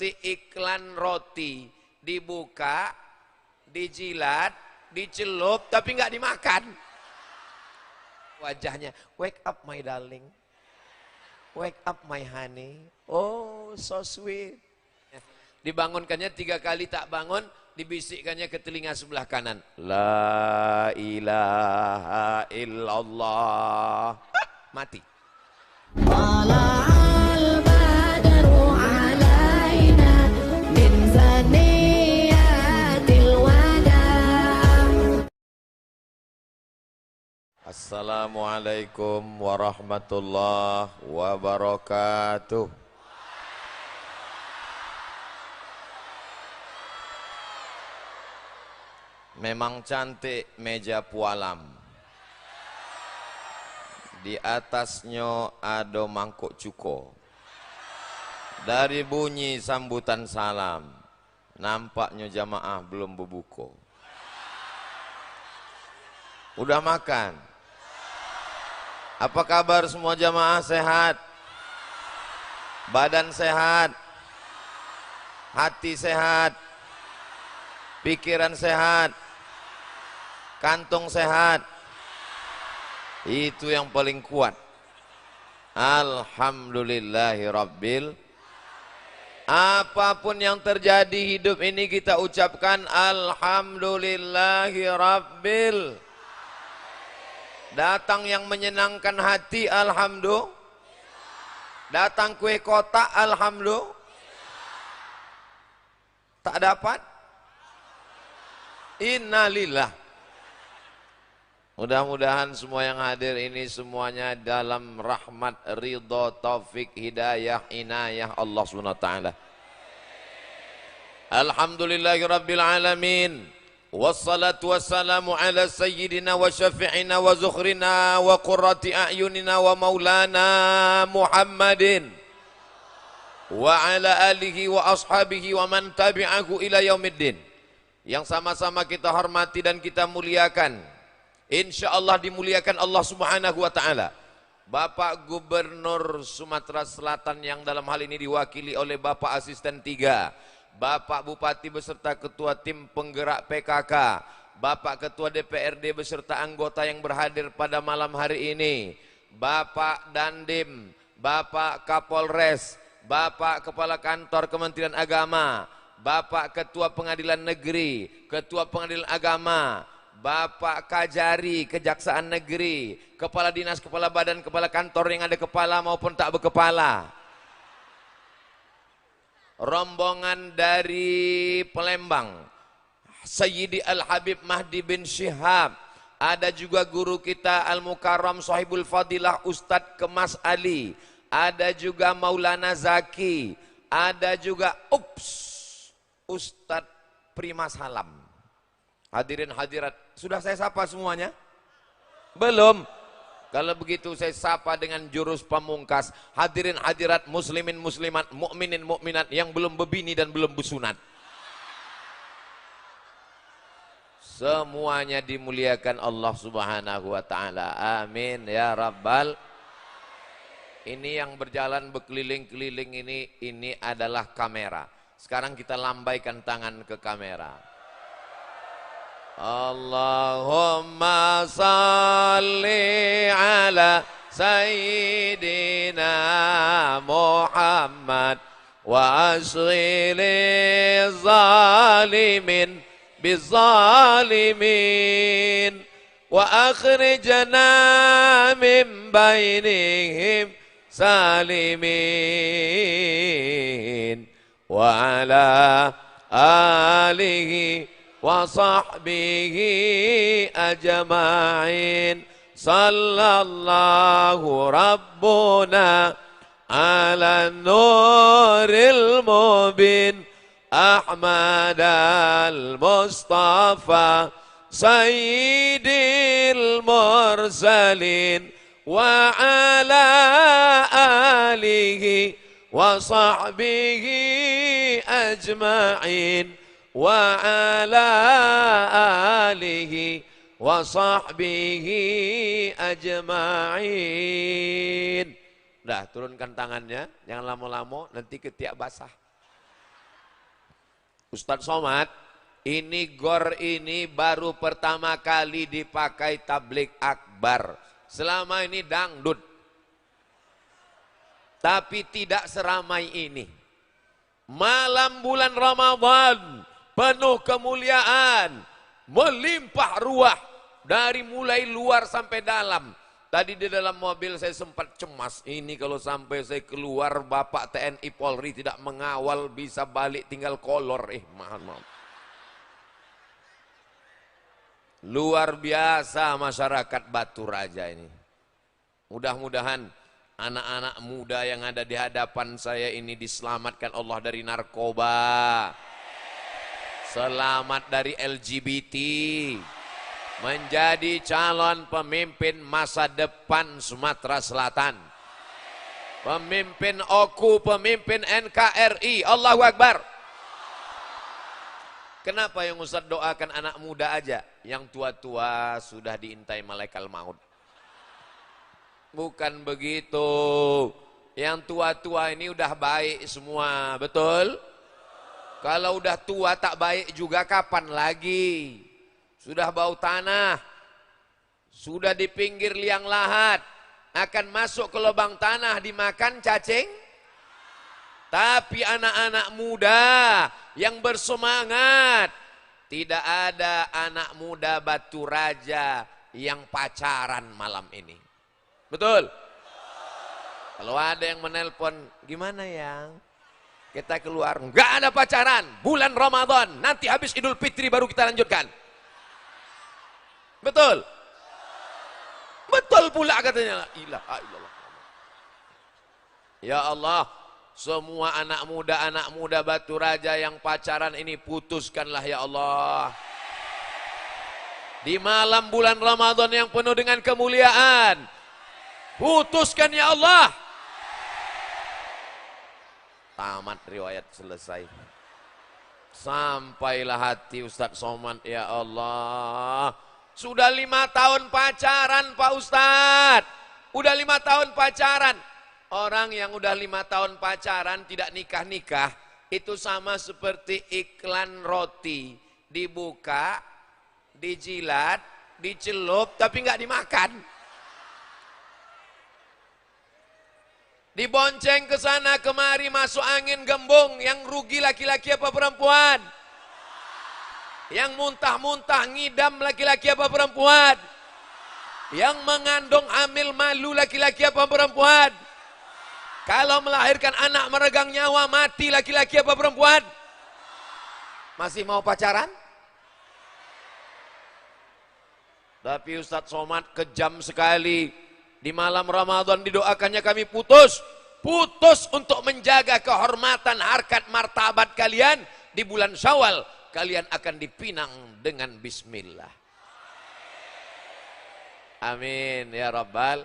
iklan roti, dibuka, dijilat, dicelup, tapi nggak dimakan. Wajahnya, wake up my darling, wake up my honey, oh so sweet. Dibangunkannya 3 kali tak bangun, dibisikkannya ke telinga sebelah kanan, la ilaha illallah, mati. Assalamualaikum warahmatullahi wabarakatuh. Memang cantik meja pualam. Di atasnya ada mangkuk cuko. Dari bunyi sambutan salam, nampaknya jamaah belum berbuka. Udah makan? Apa kabar semua jamaah, sehat? Badan sehat? Hati sehat? Pikiran sehat? Kantung sehat? Itu yang paling kuat. Alhamdulillahirabbil. Apapun yang terjadi hidup ini kita ucapkan alhamdulillahirabbil. Datang yang menyenangkan hati, alhamdulillah. Datang kue kotak, alhamdulillah. Tak dapat, innalillah. Mudah-mudahan semua yang hadir ini semuanya dalam rahmat, ridha, taufik, hidayah, inayah Allah SWT. Alhamdulillahirabbil alamin. Wassalatu wassalamu ala sayyidina wa syafi'ina wa zukhrina wa qurrati a'yunina wa maulana Muhammadin wa ala alihi wa ashabihi wa man tabi'ahu ila yaumiddin. Yang sama-sama kita hormati dan kita muliakan, insyaallah dimuliakan Allah Subhanahu wa taala, Bapak Gubernur Sumatera Selatan yang dalam hal ini diwakili oleh Bapak Asisten 3, Bapak Bupati beserta Ketua Tim Penggerak PKK, Bapak Ketua DPRD beserta anggota yang berhadir pada malam hari ini, Bapak Dandim, Bapak Kapolres, Bapak Kepala Kantor Kementerian Agama, Bapak Ketua Pengadilan Negeri, Ketua Pengadilan Agama, Bapak Kajari Kejaksaan Negeri, Kepala Dinas, Kepala Badan, Kepala Kantor yang ada kepala maupun tak berkepala, rombongan dari Palembang, Sayyidi Al-Habib Mahdi bin Syihab, ada juga guru kita Al-Mukarram Sahibul Fadilah Ustadz Kemas Ali, ada juga Maulana Zaki, ada juga Ustadz Prima Salam. Hadirin hadirat, sudah saya sapa semuanya? Belum? Kalau begitu saya sapa dengan jurus pamungkas. Hadirin hadirat, muslimin muslimat, mukminin mukminat yang belum berbini dan belum bersunat. Semuanya dimuliakan Allah Subhanahu wa taala. Amin ya rabbal. Ini yang berjalan berkeliling-keliling ini adalah kamera. Sekarang kita lambaikan tangan ke kamera. Allahumma salli ala Sayyidina Muhammad wa asghili zalimin bizzalimin wa akhrijna min bainihim salimin wa ala alihi wa sahbihi ajma'in. Sallallahu rabbuna ala nuril mubin Ahmad al-Mustafa sayyidil mursalin wa ala alihi wa sahbihi ajma'in wa ala alihi wa sahbihi ajma'in. Dah, turunkan tangannya, jangan lama-lama nanti ketiak basah. Ustadz Somad, ini gor ini baru pertama kali dipakai tablik akbar. Selama ini dangdut. Tapi tidak seramai ini. Malam bulan Ramadan, penuh kemuliaan, melimpah ruah dari mulai luar sampai dalam. Tadi di dalam mobil saya sempat cemas, ini kalau sampai saya keluar Bapak TNI Polri tidak mengawal, bisa balik tinggal kolor. Maaf. Luar biasa masyarakat Batu Raja ini. Mudah-mudahan anak-anak muda yang ada di hadapan saya ini diselamatkan Allah dari narkoba, selamat dari LGBT, menjadi calon pemimpin masa depan Sumatera Selatan, pemimpin OKU, pemimpin NKRI. Allahu Akbar. Kenapa yang Ustaz doakan anak muda aja? Yang tua-tua sudah diintai malaikat maut. Bukan begitu. Yang tua-tua ini udah baik semua, betul? Kalau udah tua tak baik juga kapan lagi? Sudah bau tanah, sudah di pinggir liang lahat, akan masuk ke lubang tanah dimakan cacing. Tapi anak-anak muda yang bersemangat, tidak ada anak muda Batu Raja yang pacaran malam ini. Betul? Kalau ada yang menelpon, gimana yang? Kita keluar, nggak ada pacaran, bulan Ramadan, nanti habis Idul Fitri baru kita lanjutkan. Betul? Betul pula katanya. La ilaha illallah. Ya Allah, semua anak muda Batu Raja yang pacaran ini putuskanlah ya Allah. Di malam bulan Ramadan yang penuh dengan kemuliaan, putuskan ya Allah. Tamat riwayat selesai. Sampailah hati Ustadz Somad, ya Allah. Sudah 5 tahun pacaran Pak Ustadz. Udah 5 tahun pacaran. Orang yang udah 5 tahun pacaran tidak nikah-nikah, itu sama seperti iklan roti. Dibuka, dijilat, dicelup, tapi nggak dimakan. Dibonceng ke sana kemari, masuk angin gembung. Yang rugi laki-laki apa perempuan? Yang muntah-muntah ngidam laki-laki apa perempuan? Yang mengandung hamil malu laki-laki apa perempuan? Kalau melahirkan anak meregang nyawa mati laki-laki apa perempuan? Masih mau pacaran? Tapi Ustadz Somad kejam sekali. Di malam Ramadan didoakannya kami putus. Putus untuk menjaga kehormatan harkat martabat kalian. Di bulan Syawal kalian akan dipinang dengan bismillah. Amin ya Rabbal.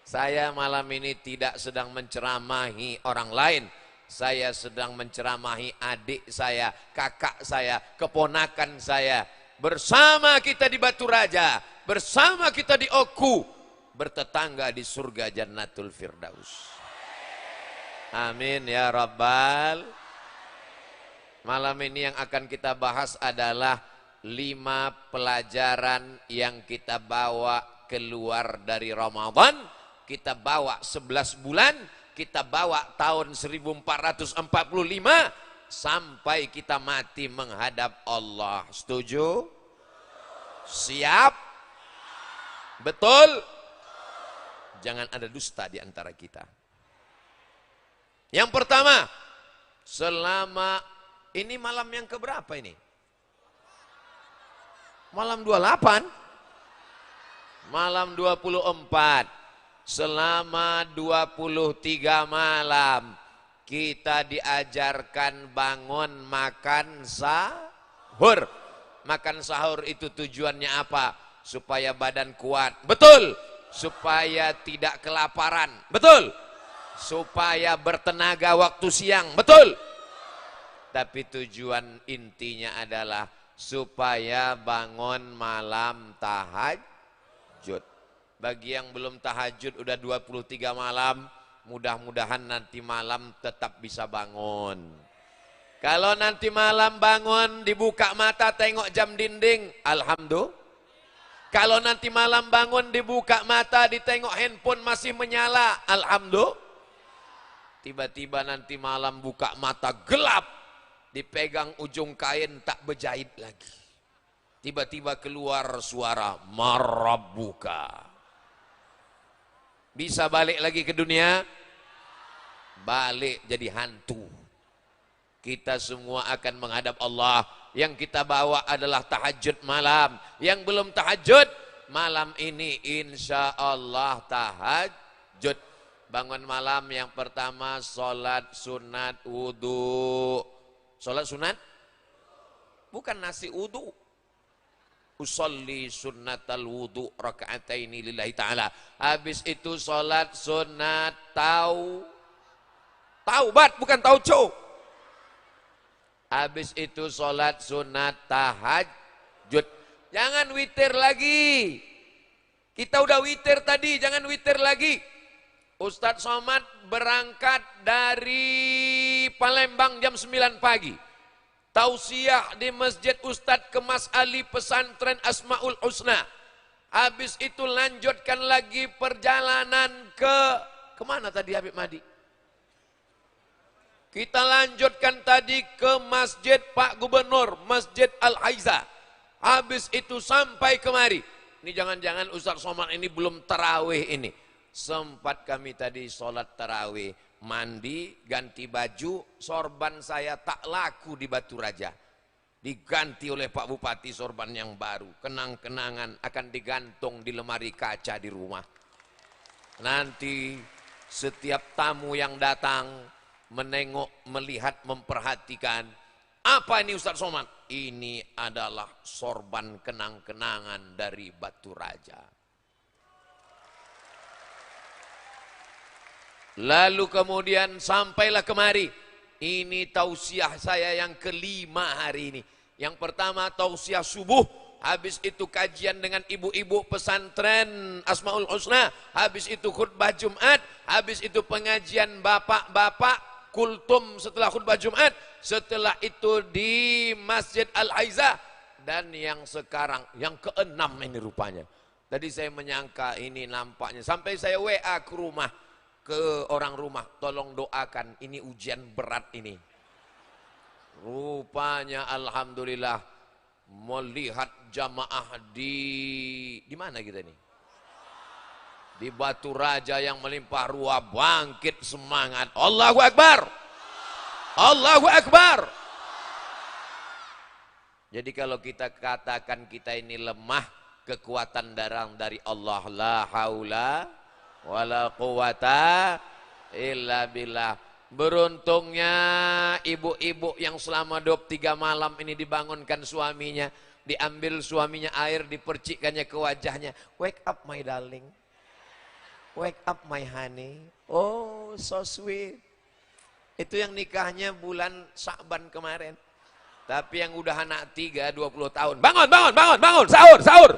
Saya malam ini tidak sedang menceramahi orang lain. Saya sedang menceramahi adik saya, kakak saya, keponakan saya. Bersama kita di Batu Raja, bersama kita di Oku, bertetangga di surga Jannatul Firdaus. Amin ya Rabbal. Malam ini yang akan kita bahas adalah 5 pelajaran yang kita bawa keluar dari Ramadan. Kita bawa 11 bulan, kita bawa tahun 1445 sampai kita mati menghadap Allah. Setuju? Siap? Betul? Jangan ada dusta di antara kita. Yang pertama, selama ini malam yang keberapa ini? Malam 28? Malam 24. Selama 23 malam kita diajarkan bangun makan sahur. Makan sahur itu tujuannya apa? Supaya badan kuat. Betul. Supaya tidak kelaparan. Betul. Supaya bertenaga waktu siang. Betul. Tapi tujuan intinya adalah supaya bangun malam tahajud. Bagi yang belum tahajud udah 23 malam, mudah-mudahan nanti malam tetap bisa bangun. Kalau nanti malam bangun, dibuka mata, tengok jam dinding, alhamdulillah. Kalau nanti malam bangun, dibuka mata, ditengok handphone masih menyala, alhamdulillah. Tiba-tiba nanti malam buka mata, gelap, dipegang ujung kain, tak berjahit lagi. Tiba-tiba keluar suara, marabbuka. Bisa balik lagi ke dunia? Balik jadi hantu. Kita semua akan menghadap Allah. Yang kita bawa adalah tahajud malam. Yang belum tahajud, malam ini insya Allah tahajud. Bangun malam yang pertama, sholat sunat wudu. Sholat sunat? Bukan nasi wudu. Usolli sunnatal wudu raka'ataini lillahi ta'ala. Habis itu sholat sunat taubat, bukan tauco. Habis itu sholat sunat tahajud. Jangan witir lagi. Kita udah witir tadi, jangan witir lagi. Ustadz Somad berangkat dari Palembang jam 9 pagi. Tausiah di Masjid Ustadz Kemas Ali Pesantren Asmaul Husna. Habis itu lanjutkan lagi perjalanan kemana tadi Habib Mahdi? Kita lanjutkan tadi ke Masjid Pak Gubernur, Masjid Al-Haiza. Habis itu sampai kemari. Ini jangan-jangan Ustaz Somad ini belum tarawih ini. Sempat kami tadi sholat tarawih, mandi, ganti baju, sorban saya tak laku di Batu Raja. Diganti oleh Pak Bupati sorban yang baru. Kenang-kenangan akan digantung di lemari kaca di rumah. Nanti setiap tamu yang datang, menengok, melihat, memperhatikan. Apa ini Ustaz Somad? Ini adalah sorban kenang-kenangan dari Batu Raja. Lalu kemudian sampailah kemari. Ini tausiah saya yang kelima hari ini. Yang pertama tausiah subuh. Habis itu kajian dengan ibu-ibu pesantren Asmaul Husna. Habis itu khutbah Jumat. Habis itu pengajian bapak-bapak kultum setelah khutbah Jumat, setelah itu di Masjid Al-Haiza, dan yang sekarang yang keenam ini rupanya. Tadi saya menyangka ini nampaknya, sampai saya WA ke rumah, ke orang rumah, tolong doakan, ini ujian berat ini. Rupanya alhamdulillah melihat jamaah di mana kita ini? Di Batu Raja yang melimpah ruah, bangkit semangat. Allahu Akbar. Allahu Akbar. Jadi kalau kita katakan kita ini lemah, kekuatan datang dari Allah. La haula wala quwata illa billah. Beruntungnya ibu-ibu yang selama 23 malam ini dibangunkan suaminya, diambil suaminya air, dipercikkannya ke wajahnya. Wake up my darling. Wake up my honey. Oh so sweet. Itu yang nikahnya bulan Sya'ban kemarin. Tapi yang udah anak 3, 20 tahun. Bangun, bangun, bangun, bangun. Sahur, sahur.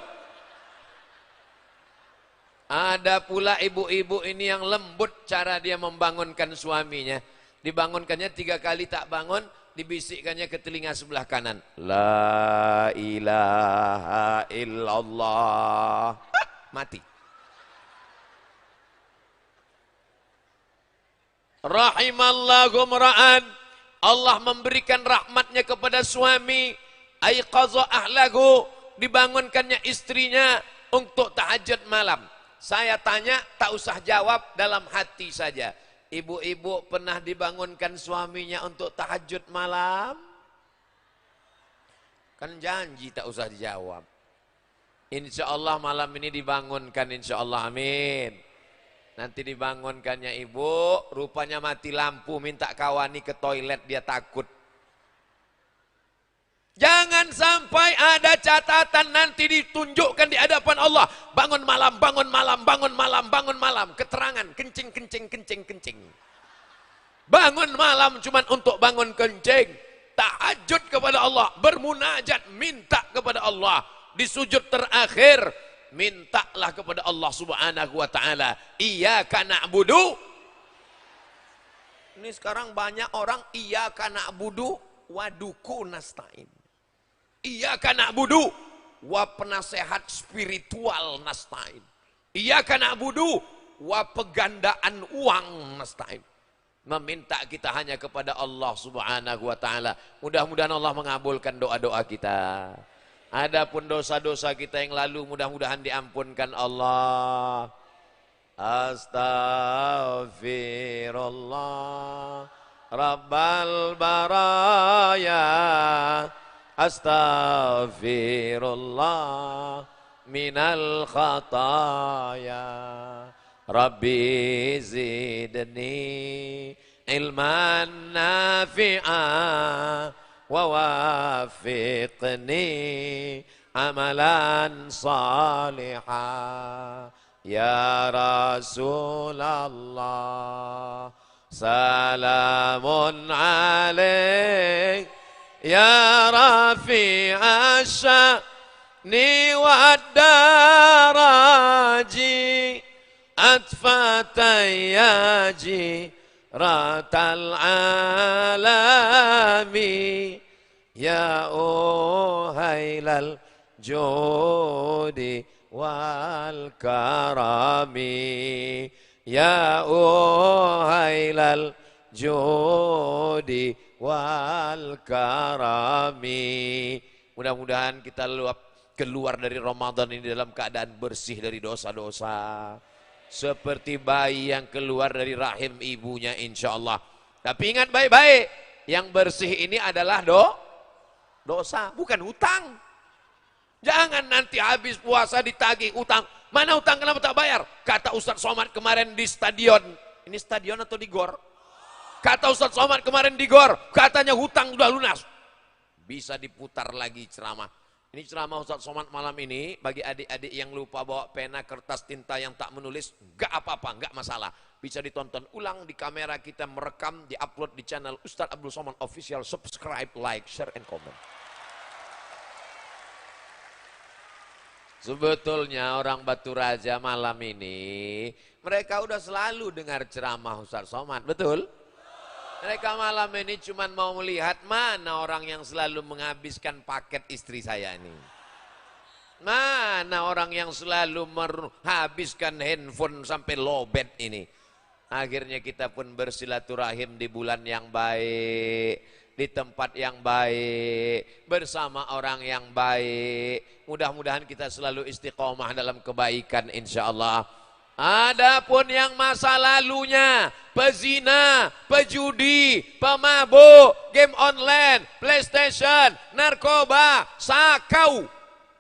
Ada pula ibu-ibu ini yang lembut cara dia membangunkan suaminya. Dibangunkannya 3 kali tak bangun, dibisikkannya ke telinga sebelah kanan. La ilaha illallah. Mati. Rahimallahu mra'an, Allah memberikan rahmatnya kepada suami, aiqadha ahlahu, dibangunkannya istrinya untuk tahajud malam. Saya tanya, tak usah jawab, dalam hati saja. Ibu-ibu pernah dibangunkan suaminya untuk tahajud malam? Kan janji tak usah dijawab. Insya Allah malam ini dibangunkan, insya Allah, amin. Nanti dibangunkannya ibu, rupanya mati lampu, minta kawani ke toilet, dia takut. Jangan sampai ada catatan nanti ditunjukkan di hadapan Allah. Bangun malam, bangun malam, bangun malam, bangun malam. Keterangan, kencing, kencing, kencing, kencing. Bangun malam cuma untuk bangun kencing. Tahajud kepada Allah, bermunajat, minta kepada Allah. Di sujud terakhir, mintalah kepada Allah Subhanahu wa ta'ala. Iyyaka na'budu. Ini sekarang banyak orang iyyaka na'budu, wa duku nasta'in. Iyyaka na'budu wa penasehat spiritual nasta'in. Iyyaka na'budu wa pegandaan uang nasta'in. Meminta kita hanya kepada Allah Subhanahu wa taala. Mudah-mudahan Allah mengabulkan doa-doa kita. Adapun dosa-dosa kita yang lalu mudah-mudahan diampunkan Allah. Astaghfirullah Rabbal baraya. Astaghfirullah minal khataya. Rabbi zidni ilman nafi'a wa wafiqni amalan salihah. Ya Rasulullah salamun alaik ya rafi'a sya'ni wa daraji atfatayyaji ratal alami ya uhailal judi wal karami ya uhailal judi wal karami. Mudah-mudahan kita keluar dari Ramadan ini dalam keadaan bersih dari dosa-dosa. Seperti bayi yang keluar dari rahim ibunya insya Allah. Tapi ingat baik-baik, yang bersih ini adalah dosa, bukan hutang. Jangan nanti habis puasa ditagih utang. Mana utang, kenapa tak bayar? Kata Ustadz Somad kemarin di stadion. Ini stadion atau di gor? Kata Ustadz Somad kemarin di gor, katanya hutang sudah lunas. Bisa diputar lagi ceramah. Ini ceramah Ustadz Somad malam ini, bagi adik-adik yang lupa bawa pena, kertas, tinta yang tak menulis, gak apa-apa, gak masalah. Bisa ditonton ulang di kamera kita, merekam, di-upload di channel Ustadz Abdul Somad Official. Subscribe, like, share, and comment. Sebetulnya orang Batu Raja malam ini, mereka udah selalu dengar ceramah Ustadz Somad, betul? Mereka malam ini cuma mau melihat mana orang yang selalu menghabiskan paket istri saya ini. Mana orang yang selalu menghabiskan handphone sampai lowbat ini. Akhirnya kita pun bersilaturahim di bulan yang baik, di tempat yang baik, bersama orang yang baik. Mudah-mudahan kita selalu istiqomah dalam kebaikan insya Allah. Adapun yang masa lalunya, pezina, pejudi, pemabuk, game online, PlayStation, narkoba, sakau.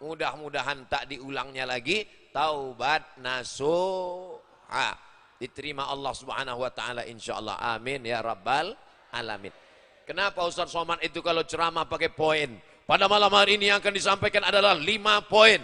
Mudah-mudahan tak diulangnya lagi. Taubat nasuha. Diterima Allah Subhanahu wa taala insyaallah. Amin ya rabbal alamin. Kenapa Ustaz Somad itu kalau ceramah pakai poin? Pada malam hari ini yang akan disampaikan adalah 5 poin.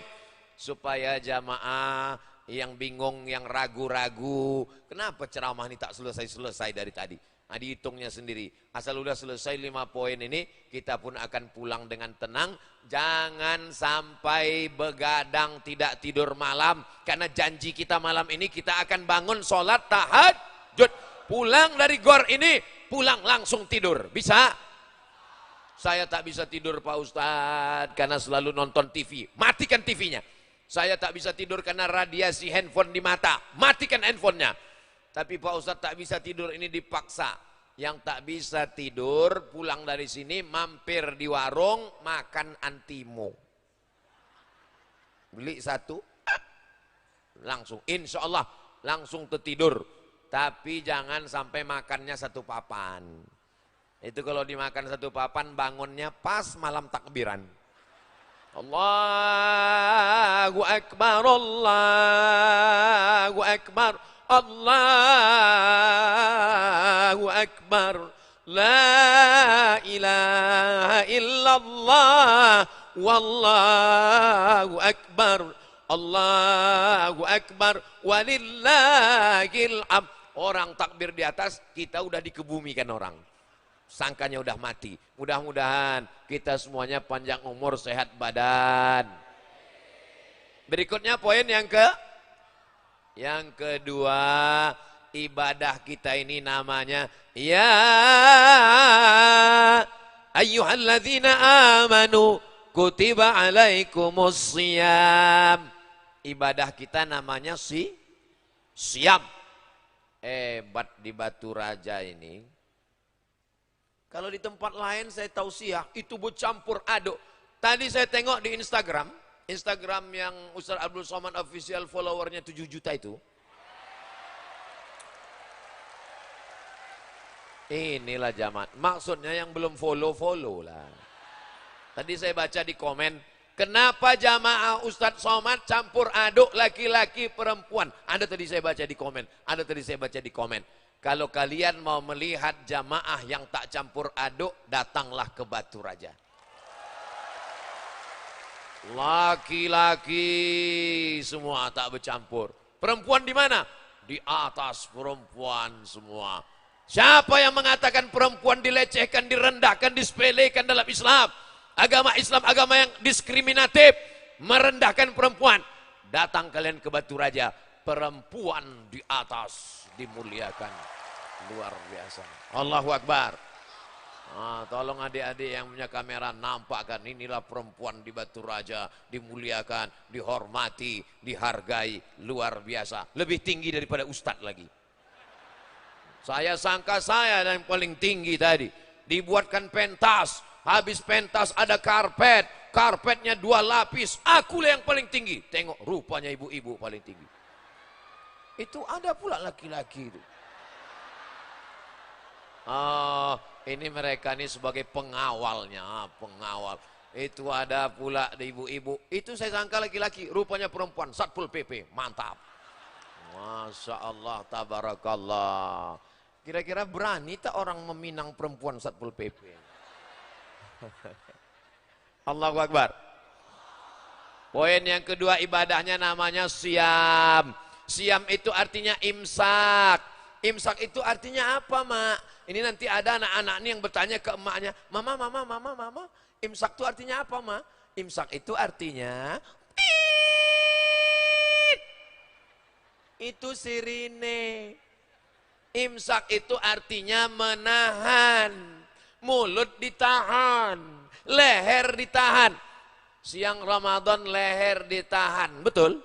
Supaya jamaah yang bingung, yang ragu-ragu, kenapa ceramah ini tak selesai-selesai dari tadi? Nah, dihitungnya sendiri. Asal udah selesai 5 poin ini, kita pun akan pulang dengan tenang. Jangan sampai begadang tidak tidur malam. Karena janji kita malam ini kita akan bangun sholat tahajud. Pulang dari gor ini, pulang langsung tidur. Bisa? Saya tak bisa tidur Pak Ustadz karena selalu nonton TV. Matikan TV-nya. Saya tak bisa tidur karena radiasi handphone di mata. Matikan handphonenya. Tapi Pak Ustadz tak bisa tidur ini dipaksa. Yang tak bisa tidur pulang dari sini mampir di warung makan antimo. Beli 1 langsung insya Allah langsung tertidur. Tapi jangan sampai makannya 1 papan. Itu kalau dimakan 1 papan bangunnya pas malam takbiran. Allahu Akbar, Allahu Akbar, Allahu Akbar, la ilaha illallah, wallahu Akbar, Allahu Akbar, walillahil hamd. Orang takbir di atas, kita udah dikebumikan orang. Sangkanya udah mati. Mudah-mudahan kita semuanya panjang umur, sehat badan. Berikutnya poin yang kedua, ibadah kita ini namanya ya ayyuhalladzina amanu kutiba alaikumus shiyam. Ibadah kita namanya siam. Hebat di Batu Raja ini. Kalau di tempat lain saya tausiah itu bercampur aduk. Tadi saya tengok di Instagram yang Ustaz Abdul Somad official followernya 7 juta itu. Inilah jamaah. Maksudnya yang belum follow lah. Tadi saya baca di komen, kenapa jamaah Ustaz Somad campur aduk laki-laki perempuan? Ada tadi saya baca di komen. Kalau kalian mau melihat jamaah yang tak campur aduk, datanglah ke Batu Raja. Laki-laki semua tak bercampur. Perempuan di mana? Di atas perempuan semua. Siapa yang mengatakan perempuan dilecehkan, direndahkan, disepelekan dalam Islam? Agama Islam agama yang diskriminatif, merendahkan perempuan. Datang kalian ke Batu Raja, perempuan di atas dimuliakan. Luar biasa. Allahu Akbar. Tolong adik-adik yang punya kamera nampakkan, inilah perempuan di Batu Raja, dimuliakan, dihormati, dihargai, luar biasa. Lebih tinggi daripada ustadz lagi. Saya sangka saya yang paling tinggi tadi. Dibuatkan pentas, habis pentas ada karpet, karpetnya 2 lapis, akulah yang paling tinggi. Tengok rupanya ibu-ibu paling tinggi. Itu ada pula laki-laki itu. Ini mereka ini sebagai pengawalnya, pengawal. Itu ada pula ibu-ibu. Itu saya sangka laki-laki, rupanya perempuan, Satpol PP, mantap. Masya Allah, tabarakallah. Kira-kira berani tak orang meminang perempuan Satpol PP? Allahu Akbar. Poin yang kedua, ibadahnya namanya siam. Siam itu artinya imsak. Imsak itu artinya apa, Mak? Ini nanti ada anak-anak ini yang bertanya ke emaknya, Mama, imsak itu artinya apa, Ma? Imsak itu artinya itu sirine. Imsak itu artinya menahan, mulut ditahan, leher ditahan. Siang Ramadan leher ditahan, betul?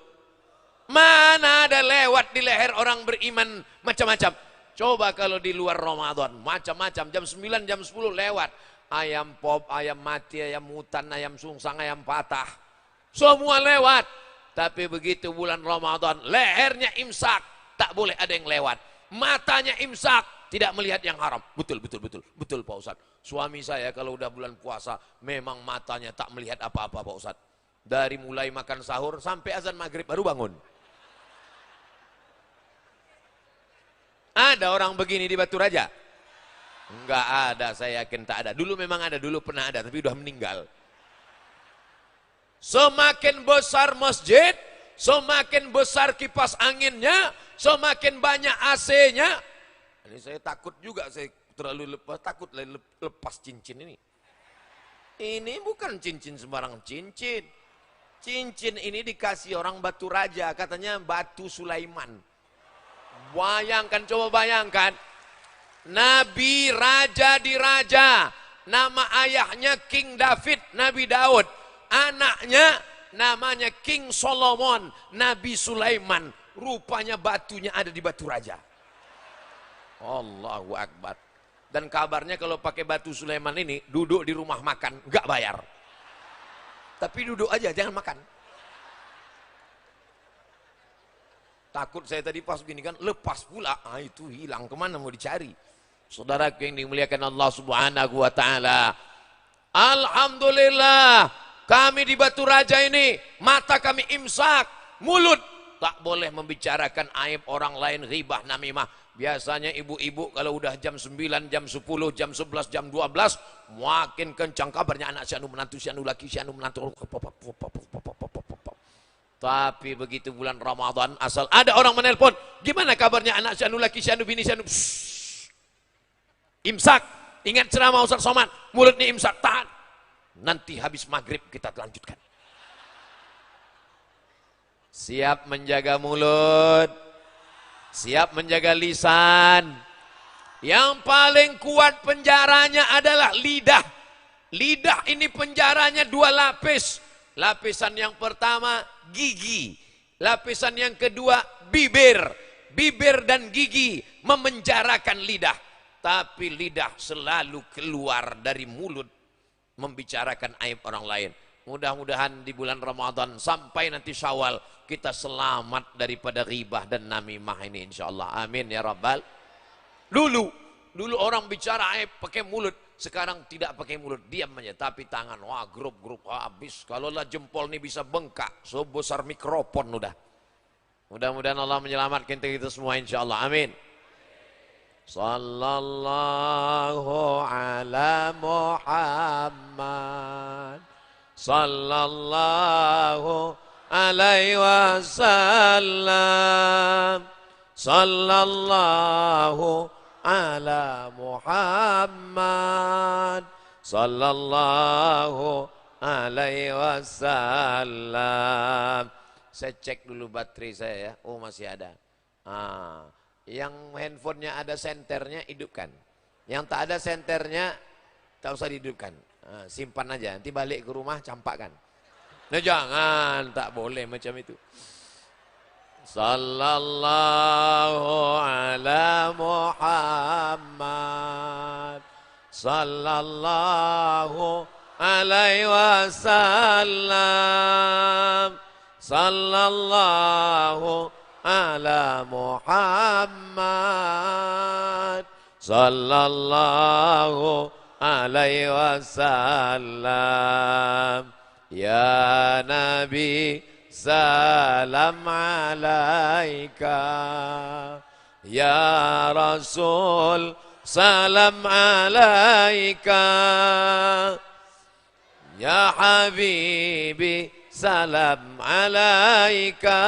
Mana ada lewat di leher orang beriman macam-macam. Coba kalau di luar Ramadan macam-macam, jam 9, jam 10 lewat. Ayam pop, ayam mati, ayam hutan, ayam sungsang, ayam patah. Semua lewat. Tapi begitu bulan Ramadan, lehernya imsak, tak boleh ada yang lewat. Matanya imsak, tidak melihat yang haram. Betul Pak Ustadz. Suami saya kalau udah bulan puasa, memang matanya tak melihat apa-apa Pak Ustadz. Dari mulai makan sahur sampai azan maghrib baru bangun. Ada orang begini di Batu Raja? Enggak ada, saya yakin tak ada. Dulu memang ada, dulu pernah ada, tapi udah meninggal. Semakin besar masjid, semakin besar kipas anginnya, semakin banyak AC-nya. Ini saya takut juga, saya terlalu takut lepas cincin ini. Ini bukan cincin sembarang cincin. Cincin ini dikasih orang Batu Raja, katanya batu Sulaiman. Bayangkan, coba bayangkan. Nabi raja di raja, nama ayahnya King David, Nabi Daud. Anaknya namanya King Solomon, Nabi Sulaiman. Rupanya batunya ada di Batu Raja. Allahu Akbar. Dan kabarnya kalau pakai batu Sulaiman ini, duduk di rumah makan, enggak bayar. Tapi duduk aja, jangan makan. Takut saya tadi pas gini kan, lepas pula. Itu hilang, kemana mau dicari? Saudara yang dimuliakan Allah Subhanahu wa ta'ala. Alhamdulillah, kami di Batu Raja ini, mata kami imsak, mulut tak boleh membicarakan aib orang lain, ghibah, namimah. Biasanya ibu-ibu kalau udah jam 9, jam 10, jam 11, jam 12, makin kencang kabarnya anak si anu menantu, si anu laki, si anu menantu. Tapi begitu bulan Ramadan, asal ada orang menelpon, gimana kabarnya anak si anu laki, si anu bini, si anu. Imsak. Ingat ceramah Ustaz Somad, mulutnya imsak, tahan. Nanti habis maghrib kita lanjutkan. Siap menjaga mulut, siap menjaga lisan. Yang paling kuat penjaranya adalah lidah. Lidah ini penjaranya 2 lapis. Lapisan yang pertama gigi. Lapisan yang kedua bibir. Bibir dan gigi memenjarakan lidah. Tapi lidah selalu keluar dari mulut membicarakan aib orang lain. Mudah-mudahan di bulan Ramadan sampai nanti Syawal kita selamat daripada ghibah dan namimah ini insyaallah. Amin ya rabbal. Dulu orang bicara aib pakai mulut. Sekarang tidak pakai mulut, diam aja. Tapi tangan, wah grup habis. Kalau lah jempol ini bisa bengkak, sebesar mikrofon udah. Mudah-mudahan Allah menyelamatkan kita semua insyaallah. Amin. Sallallahu ala Muhammad. Sallallahu alaihi wasallam. Sallallahu ala Muhammad sallallahu alaihi wasallam. Saya cek dulu baterai saya ya. Oh masih ada. Yang handphonenya ada senternya hidupkan. Yang tak ada senternya tak usah dihidupkan. Simpan aja. Nanti balik ke rumah campakkan. Nah jangan, tak boleh macam itu. Sallallahu ala Muhammad sallallahu alaihi wasallam. Sallallahu ala Muhammad sallallahu alaihi wasallam. Ya Nabi salam alaika, ya Rasul salam alaika, ya Habibi salam alaika,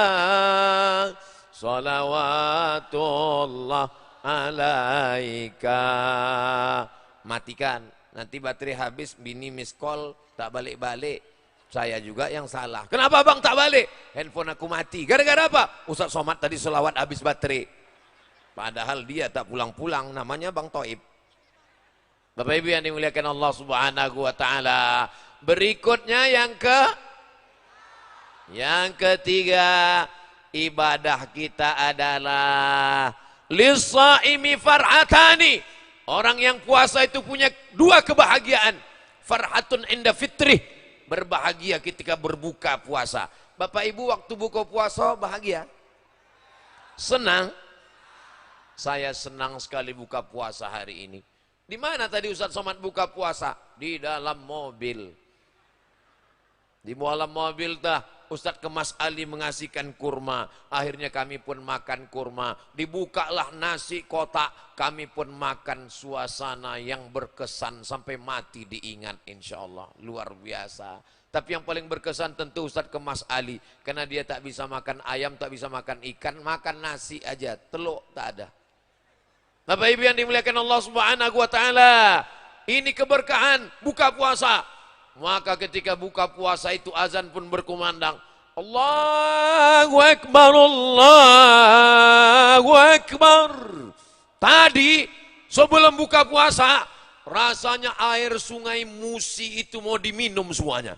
salawatullah alaika. Matikan, nanti baterai habis, bini miss call tak balik-balik. Saya juga yang salah. Kenapa bang tak balik? Handphone aku mati. Gara-gara apa? Ustaz Somad tadi selawat habis baterai. Padahal dia tak pulang-pulang. Namanya Bang Toib. Bapak Ibu yang dimuliakan Allah Subhanahu wa taala. Berikutnya yang ketiga, ibadah kita adalah lis-shaimi farhatani. Orang yang puasa itu punya 2 kebahagiaan. Farhatun inda fitrih. Berbahagia ketika berbuka puasa. Bapak Ibu waktu buka puasa bahagia? Senang? Saya senang sekali buka puasa hari ini. Di mana tadi Ustaz Somad buka puasa? Di dalam mobil. Di dalam mobil Ustaz Kemas Ali mengasihkan kurma. Akhirnya kami pun makan kurma. Dibukalah nasi kotak. Kami pun makan, suasana yang berkesan sampai mati diingat insya Allah. Luar biasa. Tapi yang paling berkesan tentu Ustaz Kemas Ali. Karena dia tak bisa makan ayam, tak bisa makan ikan. Makan nasi aja, telur tak ada. Bapak Ibu yang dimuliakan Allah Subhanahu wa taala. Ini keberkahan buka puasa. Maka ketika buka puasa itu azan pun berkumandang. Allahu Akbar, Allahu Akbar. Tadi sebelum buka puasa, rasanya air sungai Musi itu mau diminum semuanya.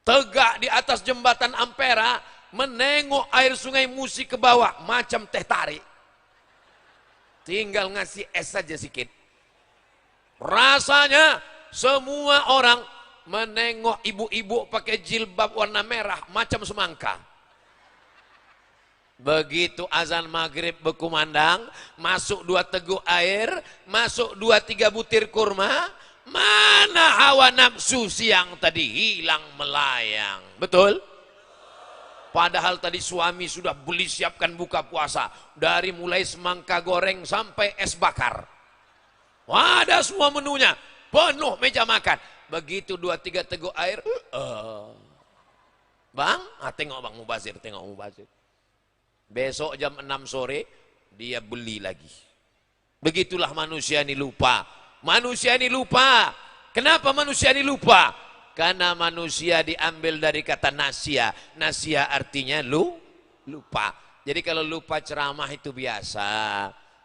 Tegak di atas jembatan Ampera, menengok air sungai Musi ke bawah, macam teh tarik. Tinggal ngasih es saja sedikit. Rasanya semua orang menengok ibu-ibu pakai jilbab warna merah macam semangka. Begitu azan maghrib berkumandang, masuk 2 teguk air, masuk 2-3 butir kurma, mana hawa nafsu siang tadi hilang melayang. Betul? Padahal tadi suami sudah beli siapkan buka puasa. Dari mulai semangka goreng sampai es bakar. Wah, ada semua menunya. Penuh meja makan. Begitu 2-3 teguk air. Bang, tengok Bang Mubazir, tengok Mubazir. Besok jam 6 sore, dia beli lagi. Begitulah manusia ini lupa. Manusia ini lupa. Kenapa manusia ini lupa? Karena manusia diambil dari kata nasia. Nasia artinya lupa. Jadi kalau lupa ceramah itu biasa.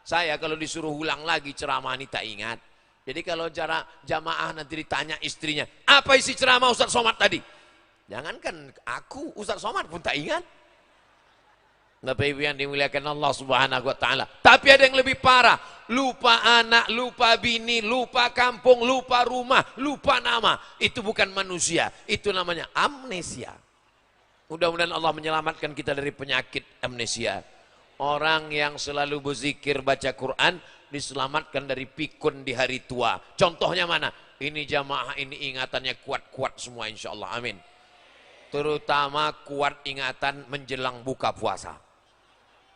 Saya kalau disuruh ulang lagi ceramah ini tak ingat. Jadi kalau cara jamaah nanti ditanya istrinya, apa isi ceramah Ustaz Somad tadi? Jangankan aku, Ustaz Somad pun tak ingat. Bapak Ibu yang dimuliakan Allah Subhanahu wa taala. Tapi ada yang lebih parah, lupa anak, lupa bini, lupa kampung, lupa rumah, lupa nama. Itu bukan manusia, itu namanya amnesia. Mudah-mudahan Allah menyelamatkan kita dari penyakit amnesia. Orang yang selalu berzikir baca Quran diselamatkan dari pikun di hari tua. Contohnya mana? Ini jamaah ini ingatannya kuat-kuat semua insyaallah, amin. Terutama kuat ingatan menjelang buka puasa.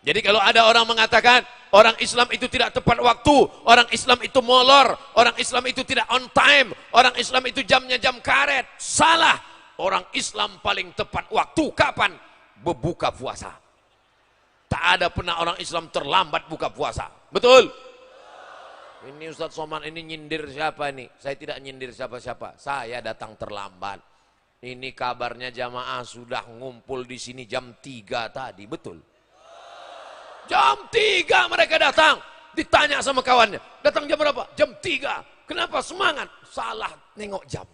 Jadi kalau ada orang mengatakan orang Islam itu tidak tepat waktu, orang Islam itu molor, orang Islam itu tidak on time, orang Islam itu jamnya jam karet, salah. Orang Islam paling tepat waktu kapan? Berbuka puasa. Tak ada pernah orang Islam terlambat buka puasa. Betul? Ini Ustaz Somad ini nyindir siapa ini? Saya tidak nyindir siapa-siapa. Saya datang terlambat. Ini kabarnya jamaah sudah ngumpul di sini jam 3 tadi, betul? Jam 3 mereka datang. Ditanya sama kawannya, datang jam berapa? Jam 3. Kenapa semangat? Salah nengok jam.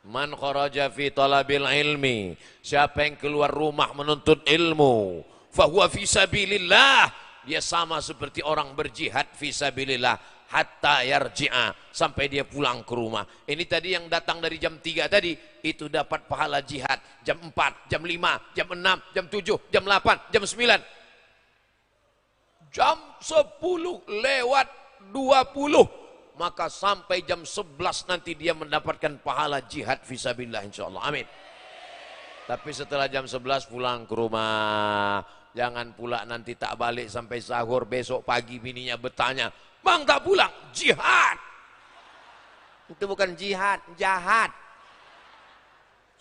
Man kharaja fi talabil ilmi, siapa yang keluar rumah menuntut ilmu, fahuwa fi sabilillah, dia sama seperti orang berjihad fi sabilillah hatta yarji'a, sampai dia pulang ke rumah. Ini tadi yang datang dari jam 3 tadi, itu dapat pahala jihad jam 4, jam 5, jam 6, jam 7, jam 8, jam 9. Jam 10 lewat 20 maka sampai jam 11 nanti dia mendapatkan pahala jihad fisabilillah insyaallah, amin. Tapi setelah jam 11 pulang ke rumah, jangan pula nanti tak balik sampai sahur, besok pagi bininya bertanya, bang tak pulang, jihad. Itu bukan jihad, jahat.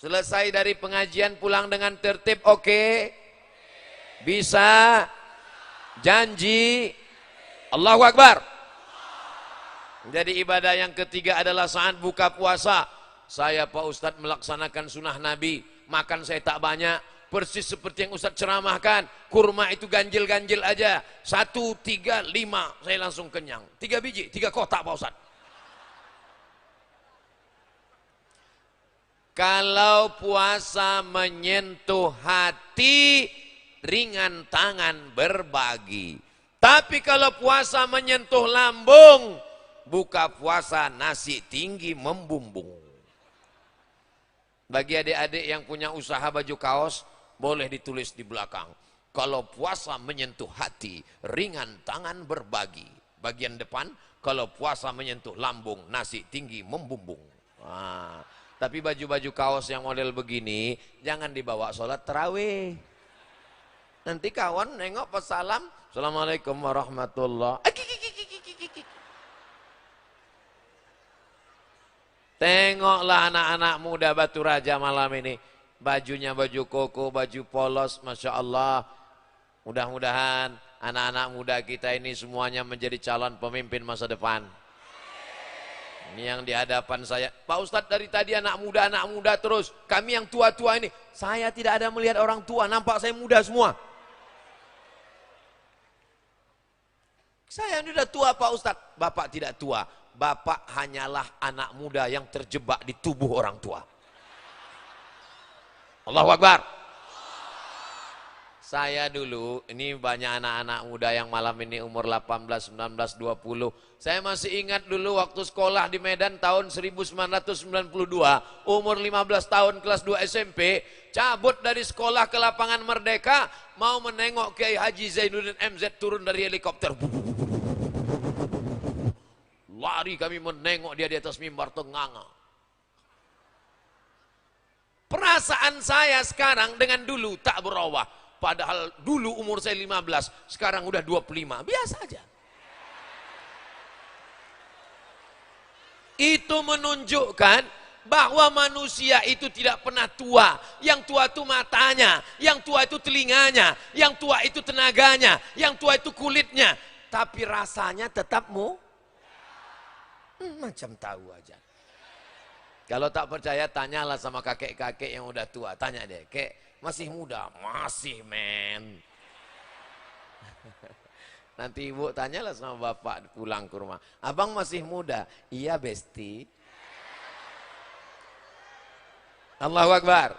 Selesai dari pengajian pulang dengan tertib, oke? Bisa? Janji? Allahu Akbar. Jadi ibadah yang ketiga adalah saat buka puasa. Saya Pak Ustadz melaksanakan sunnah Nabi. Makan saya tak banyak. Persis seperti yang Ustadz ceramahkan. Kurma itu ganjil-ganjil aja. 1, 3, 5. Saya langsung kenyang. 3 biji, 3 kotak Pak Ustadz. Kalau puasa menyentuh hati, ringan tangan berbagi. Tapi kalau puasa menyentuh lambung, buka puasa nasi tinggi membumbung. Bagi adik-adik yang punya usaha baju kaos, boleh ditulis di belakang. Kalau puasa menyentuh hati, ringan tangan berbagi. Bagian depan, kalau puasa menyentuh lambung, nasi tinggi membumbung. Nah, tapi baju-baju kaos yang model begini, jangan dibawa sholat tarawih. Nanti kawan nengok pas salam, Assalamualaikum warahmatullahi wabarakatuh. Tengoklah anak-anak muda Batu Raja malam ini. Bajunya baju koko, baju polos, Masya Allah. Mudah-mudahan anak-anak muda kita ini semuanya menjadi calon pemimpin masa depan. Ini yang di hadapan saya. Pak Ustadz dari tadi anak muda terus. Kami yang tua-tua ini. Saya tidak ada melihat orang tua, nampak saya muda semua. Saya ini udah tua Pak Ustadz. Bapak tidak tua. Bapak hanyalah anak muda yang terjebak di tubuh orang tua. Allahu Akbar. Saya dulu, ini banyak anak-anak muda yang malam ini umur 18, 19, 20. Saya masih ingat dulu waktu sekolah di Medan tahun 1992. Umur 15 tahun kelas 2 SMP. Cabut dari sekolah ke lapangan Merdeka. Mau menengok Kiai Haji Zainuddin MZ turun dari helikopter. Lari kami menengok dia di atas mimbar tenganga. Perasaan saya sekarang dengan dulu tak berubah. Padahal dulu umur saya 15, sekarang udah 25. Biasa aja. Itu menunjukkan bahwa manusia itu tidak pernah tua. Yang tua itu matanya, yang tua itu telinganya, yang tua itu tenaganya, yang tua itu kulitnya. Tapi rasanya tetap macam tahu aja. Kalau tak percaya tanyalah sama kakek-kakek yang udah tua. Tanya deh, kek masih muda? Masih men. Nanti ibu tanyalah sama bapak pulang ke rumah. Abang masih muda? Iya besti. Allahu Akbar.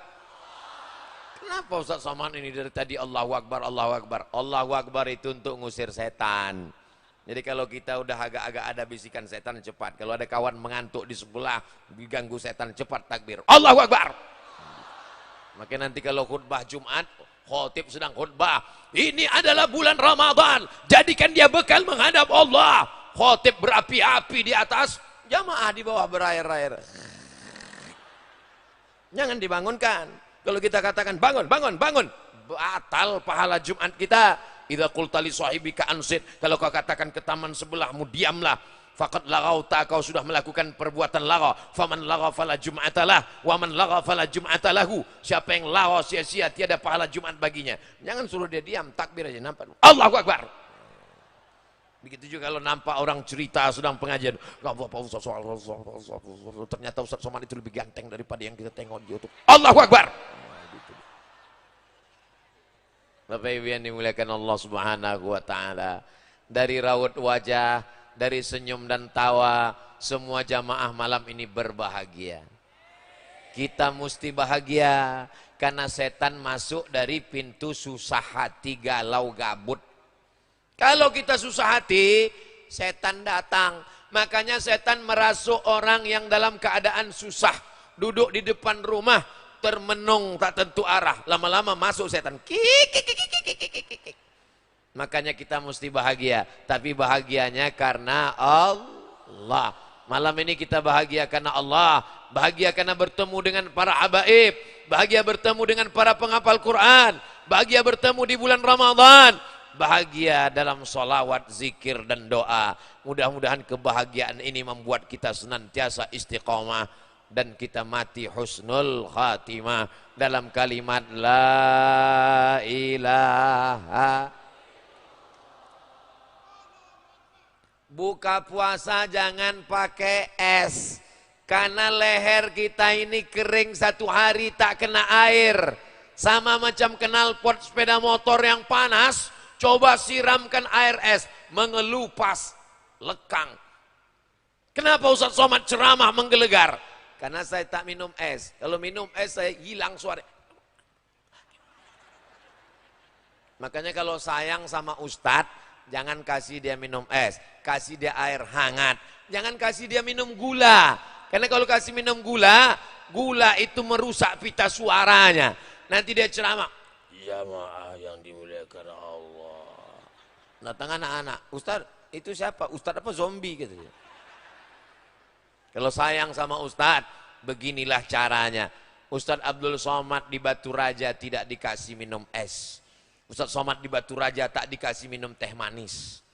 Kenapa Ustaz Somad ini dari tadi Allahu Akbar, Allahu Akbar. Allahu Akbar itu untuk ngusir setan. Jadi kalau kita udah agak-agak ada bisikan setan, cepat. Kalau ada kawan mengantuk di sebelah, diganggu setan, cepat takbir. Allahu Akbar. Maka nanti kalau khutbah Jumat, khotib sedang khutbah, ini adalah bulan Ramadan, jadikan dia bekal menghadap Allah. Khotib berapi-api di atas, jamaah di bawah berair-air. Jangan dibangunkan. Kalau kita katakan bangun, bangun, bangun, batal pahala Jumat kita. Idza qulta li sahibika ansit, kalau kau katakan ke taman sebelahmu diamlah, faqad laghauta, kau sudah melakukan perbuatan lagha. Faman lagha fala jum'atalah wa man lagha fala jum'atalahu. Siapa yang lagha sia-sia, tiada pahala Jumat baginya. Jangan suruh dia diam, takbir aja, nampak. Allahu Akbar. Begitu juga kalau nampak orang cerita sedang pengajian, ternyata Ustaz Somad itu lebih ganteng daripada yang kita tengok di YouTube. Allahu Akbar. Bapak Ibu yang dimuliakan Allah Subhanahu wa taala, dari raut wajah, dari senyum dan tawa, semua jamaah malam ini berbahagia. Kita mesti bahagia karena setan masuk dari pintu susah hati, galau, gabut. Kalau kita susah hati, setan datang. Makanya setan merasuk orang yang dalam keadaan susah, duduk di depan rumah termenung tak tentu arah, lama-lama masuk setan. Makanya kita mesti bahagia, tapi bahagianya karena Allah. Malam ini kita bahagia karena Allah, bahagia karena bertemu dengan para habaib, bahagia bertemu dengan para penghafal Quran, bahagia bertemu di bulan Ramadan, bahagia dalam sholawat, zikir dan doa. Mudah-mudahan kebahagiaan ini membuat kita senantiasa istiqomah dan kita mati husnul khatimah dalam kalimat la ilaha. Buka puasa jangan pakai es, karena leher kita ini kering satu hari tak kena air, sama macam knalpot sepeda motor yang panas. Coba siramkan air es, mengelupas, lekang. Kenapa Ustaz Somad ceramah menggelegar? Karena saya tak minum es. Kalau minum es saya hilang suara. Makanya kalau sayang sama Ustadz, jangan kasih dia minum es, kasih dia air hangat. Jangan kasih dia minum gula. Karena kalau kasih minum gula, gula itu merusak pita suaranya. Nanti dia ceramah, jamaah yang dimuliakan Allah. Datang anak-anak, Ustadz itu siapa? Ustadz apa zombie gitu. Kalau sayang sama Ustadz, beginilah caranya. Ustadz Abdul Somad di Batu Raja tidak dikasih minum es. Ustadz Somad di Batu Raja tak dikasih minum teh manis.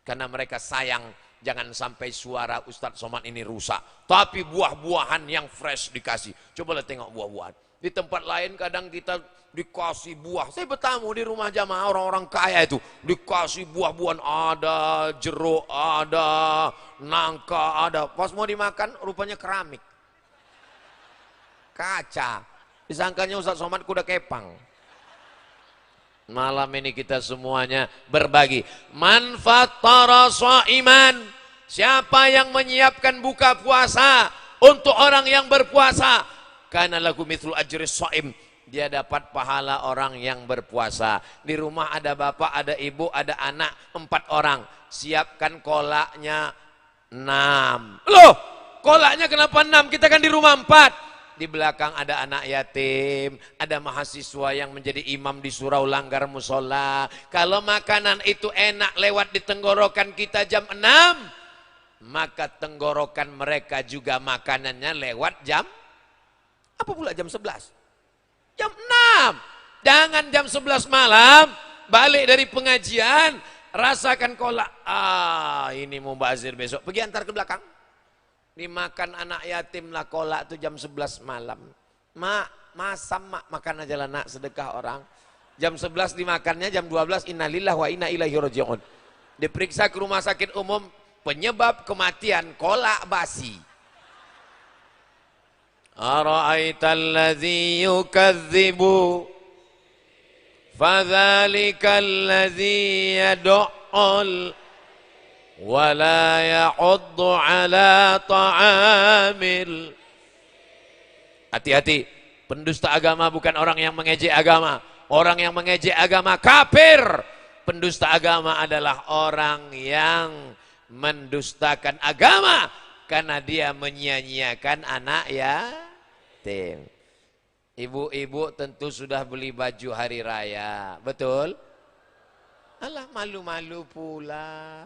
Karena mereka sayang, jangan sampai suara Ustadz Somad ini rusak. Tapi buah-buahan yang fresh dikasih. Cobalah tengok buah-buahan. Di tempat lain kadang kita dikasih buah. Saya bertamu di rumah jamaah orang-orang kaya itu. Dikasih buah-buahan ada, jeruk ada, nangka ada. Pas mau dimakan rupanya keramik. Kaca. Disangkanya Ustaz Somad kuda kepang. Malam ini kita semuanya berbagi. Man fattara shaiman. Siapa yang menyiapkan buka puasa untuk orang yang berpuasa, kana lahu mithlu ajri shaim. Dia dapat pahala orang yang berpuasa. Di rumah ada bapak, ada ibu, ada anak, 4 orang. Siapkan kolaknya 6. Loh, kolaknya kenapa 6? Kita kan di rumah 4. Di belakang ada anak yatim, ada mahasiswa yang menjadi imam di surau langgar musola. Kalau makanan itu enak lewat di tenggorokan kita jam 6, maka tenggorokan mereka juga makanannya lewat jam apa pula jam 11? Jam 6. Jangan jam 11 malam balik dari pengajian rasakan kolak. Ini mubazir besok. Pergi antar ke belakang. Dimakan anak yatim lah kolak itu jam 11 malam. Mak, masam mak, makan aja lah nak, sedekah orang. Jam 11 dimakannya, jam 12 innalillahi wa inna ilaihi raji'un. Diperiksa ke rumah sakit umum, penyebab kematian kolak basi. Ara'aital ladzi yukadzibu fadzalika alladzi yad'u ya'ul wa la ya'uddu ala ta'amil. Hati-hati, pendusta agama bukan orang yang mengejek agama. Orang yang mengejek agama kafir. Pendusta agama adalah orang yang mendustakan agama karena dia menyia-nyiakan anak yatim. Ibu-ibu tentu sudah beli baju hari raya, betul? Alah, malu-malu pula.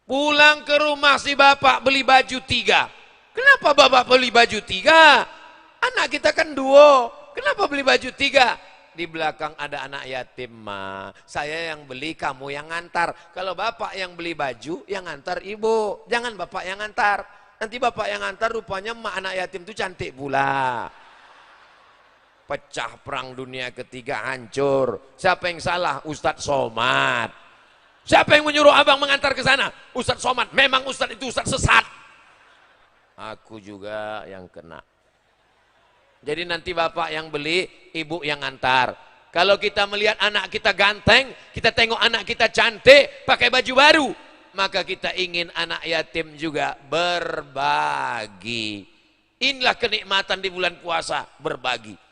Pulang ke rumah si bapak beli baju 3. Kenapa bapak beli baju 3? Anak kita kan 2. Kenapa beli baju 3? Di belakang ada anak yatim, ma. Saya yang beli, kamu yang ngantar. Kalau bapak yang beli baju, yang ngantar ibu. Jangan bapak yang ngantar. Nanti bapak yang ngantar rupanya mak anak yatim itu cantik pula. Pecah perang dunia ketiga, hancur. Siapa yang salah? Ustadz Somad. Siapa yang menyuruh abang mengantar ke sana? Ustadz Somad. Memang Ustadz itu Ustadz sesat. Aku juga yang kena. Jadi nanti bapak yang beli, ibu yang antar. Kalau kita melihat anak kita ganteng, kita tengok anak kita cantik, pakai baju baru, maka kita ingin anak yatim juga berbagi. Inilah kenikmatan di bulan puasa, berbagi.